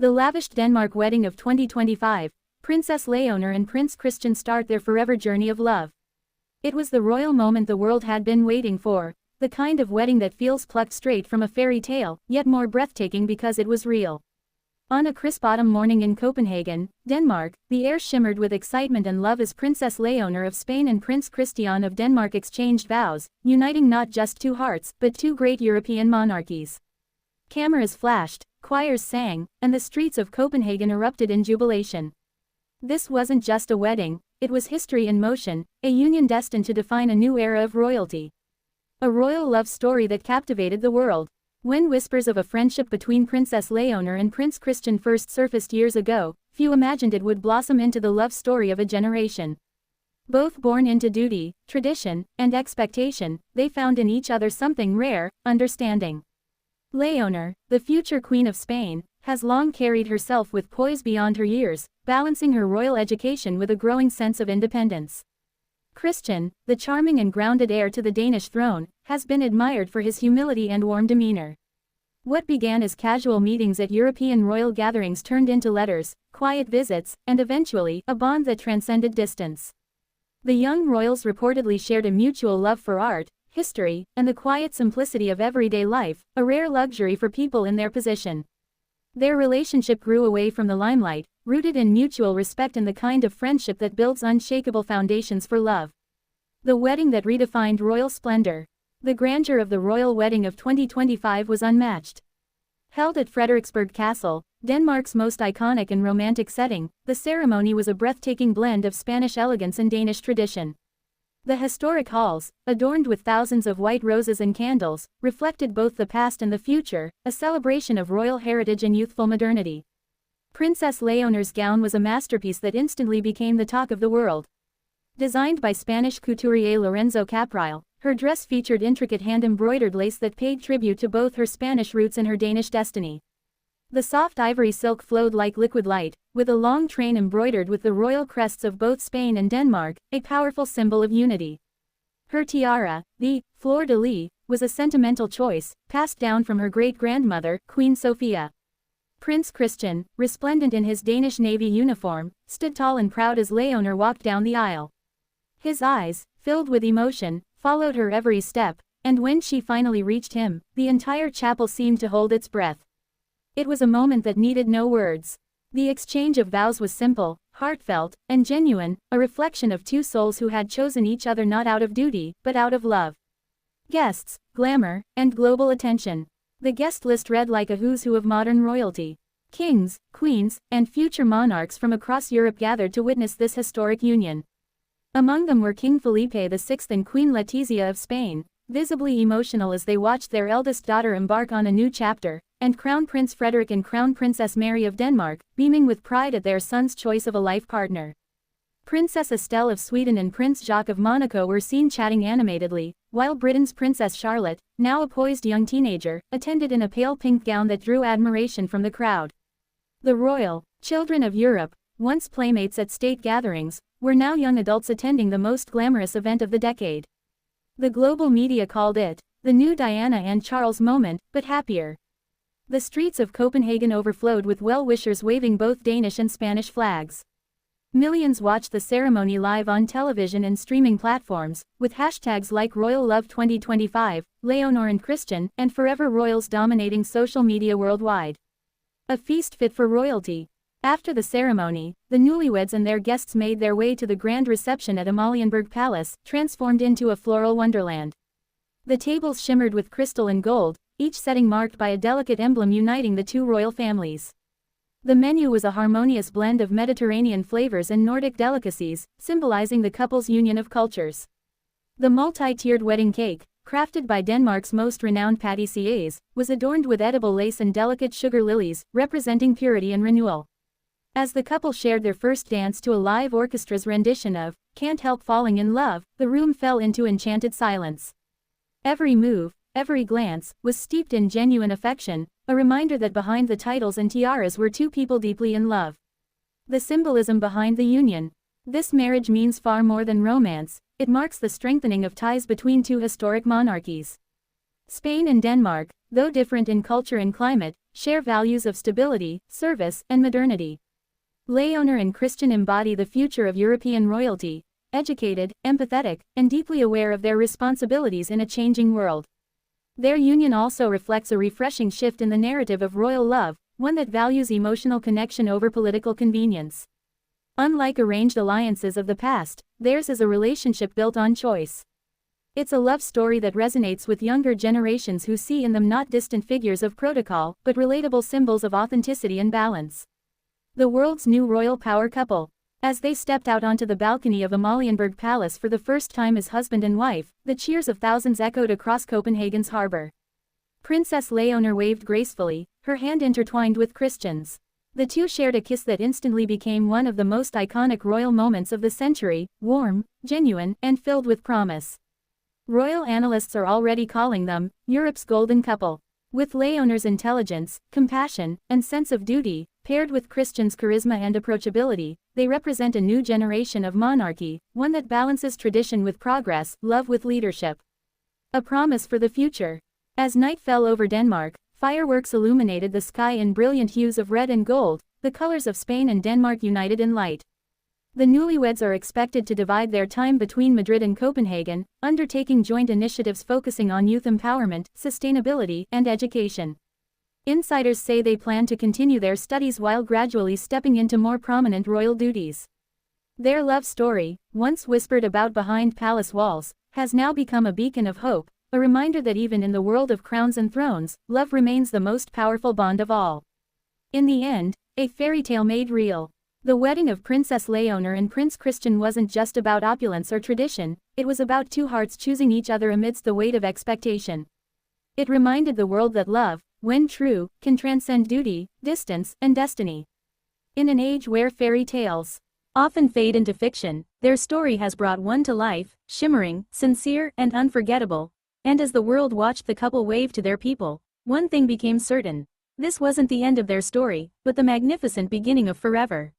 The lavished Denmark wedding of 2025, Princess Léonor and Prince Christian start their forever journey of love. It was the royal moment the world had been waiting for, the kind of wedding that feels plucked straight from a fairy tale, yet more breathtaking because it was real. On a crisp autumn morning in Copenhagen, Denmark, the air shimmered with excitement and love as Princess Léonor of Spain and Prince Christian of Denmark exchanged vows, uniting not just two hearts, but two great European monarchies. Cameras flashed, choirs sang, and the streets of Copenhagen erupted in jubilation. This wasn't just a wedding, it was history in motion, a union destined to define a new era of royalty. A royal love story that captivated the world. When whispers of a friendship between Princess Léonor and Prince Christian first surfaced years ago, few imagined it would blossom into the love story of a generation. Both born into duty, tradition, and expectation, they found in each other something rare: understanding. Léonor, the future Queen of Spain, has long carried herself with poise beyond her years, balancing her royal education with a growing sense of independence. Christian, the charming and grounded heir to the Danish throne, has been admired for his humility and warm demeanor. What began as casual meetings at European royal gatherings turned into letters, quiet visits, and eventually, a bond that transcended distance. The young royals reportedly shared a mutual love for art, history, and the quiet simplicity of everyday life, a rare luxury for people in their position. Their relationship grew away from the limelight, rooted in mutual respect and the kind of friendship that builds unshakable foundations for love. The wedding that redefined royal splendor. The grandeur of the royal wedding of 2025 was unmatched. Held at Frederiksborg Castle, Denmark's most iconic and romantic setting, the ceremony was a breathtaking blend of Spanish elegance and Danish tradition. The historic halls, adorned with thousands of white roses and candles, reflected both the past and the future, a celebration of royal heritage and youthful modernity. Princess Léonor's gown was a masterpiece that instantly became the talk of the world. Designed by Spanish couturier Lorenzo Caprile, her dress featured intricate hand-embroidered lace that paid tribute to both her Spanish roots and her Danish destiny. The soft ivory silk flowed like liquid light, with a long train embroidered with the royal crests of both Spain and Denmark, a powerful symbol of unity. Her tiara, the fleur-de-lis, was a sentimental choice, passed down from her great-grandmother, Queen Sophia. Prince Christian, resplendent in his Danish navy uniform, stood tall and proud as Léonor walked down the aisle. His eyes, filled with emotion, followed her every step, and when she finally reached him, the entire chapel seemed to hold its breath. It was a moment that needed no words. The exchange of vows was simple, heartfelt, and genuine, a reflection of two souls who had chosen each other not out of duty, but out of love. Guests, glamour, and global attention. The guest list read like a who's who of modern royalty. Kings, queens, and future monarchs from across Europe gathered to witness this historic union. Among them were King Felipe VI and Queen Letizia of Spain, visibly emotional as they watched their eldest daughter embark on a new chapter, and Crown Prince Frederik and Crown Princess Mary of Denmark, beaming with pride at their son's choice of a life partner. Princess Estelle of Sweden and Prince Jacques of Monaco were seen chatting animatedly, while Britain's Princess Charlotte, now a poised young teenager, attended in a pale pink gown that drew admiration from the crowd. The royal children of Europe, once playmates at state gatherings, were now young adults attending the most glamorous event of the decade. The global media called it the new Diana and Charles moment, but happier. The streets of Copenhagen overflowed with well-wishers waving both Danish and Spanish flags. Millions watched the ceremony live on television and streaming platforms, with hashtags like Royal Love 2025, Léonor and Christian, and Forever Royals dominating social media worldwide. A feast fit for royalty. After the ceremony, the newlyweds and their guests made their way to the grand reception at Amalienborg Palace, transformed into a floral wonderland. The tables shimmered with crystal and gold, each setting marked by a delicate emblem uniting the two royal families. The menu was a harmonious blend of Mediterranean flavors and Nordic delicacies, symbolizing the couple's union of cultures. The multi-tiered wedding cake, crafted by Denmark's most renowned pâtissiers, was adorned with edible lace and delicate sugar lilies, representing purity and renewal. As the couple shared their first dance to a live orchestra's rendition of "Can't Help Falling in Love," the room fell into enchanted silence. Every move, every glance, was steeped in genuine affection, a reminder that behind the titles and tiaras were two people deeply in love. The symbolism behind the union. This marriage means far more than romance, it marks the strengthening of ties between two historic monarchies. Spain and Denmark, though different in culture and climate, share values of stability, service, and modernity. Léonor and Christian embody the future of European royalty, educated, empathetic, and deeply aware of their responsibilities in a changing world. Their union also reflects a refreshing shift in the narrative of royal love, one that values emotional connection over political convenience. Unlike arranged alliances of the past, theirs is a relationship built on choice. It's a love story that resonates with younger generations who see in them not distant figures of protocol, but relatable symbols of authenticity and balance. The world's new royal power couple. As they stepped out onto the balcony of Amalienborg Palace for the first time as husband and wife, the cheers of thousands echoed across Copenhagen's harbor. Princess Léonor waved gracefully, her hand intertwined with Christian's. The two shared a kiss that instantly became one of the most iconic royal moments of the century, warm, genuine, and filled with promise. Royal analysts are already calling them Europe's golden couple. With Léonor's intelligence, compassion, and sense of duty, paired with Christian's charisma and approachability, they represent a new generation of monarchy, one that balances tradition with progress, love with leadership. A promise for the future. As night fell over Denmark, fireworks illuminated the sky in brilliant hues of red and gold, the colors of Spain and Denmark united in light. The newlyweds are expected to divide their time between Madrid and Copenhagen, undertaking joint initiatives focusing on youth empowerment, sustainability, and education. Insiders say they plan to continue their studies while gradually stepping into more prominent royal duties. Their love story, once whispered about behind palace walls, has now become a beacon of hope, a reminder that even in the world of crowns and thrones, love remains the most powerful bond of all. In the end, a fairy tale made real. The wedding of Princess Léonor and Prince Christian wasn't just about opulence or tradition, it was about two hearts choosing each other amidst the weight of expectation. It reminded the world that love, when true, can transcend duty, distance, and destiny. In an age where fairy tales often fade into fiction, their story has brought one to life, shimmering, sincere, and unforgettable. And as the world watched the couple wave to their people, one thing became certain. This wasn't the end of their story, but the magnificent beginning of forever.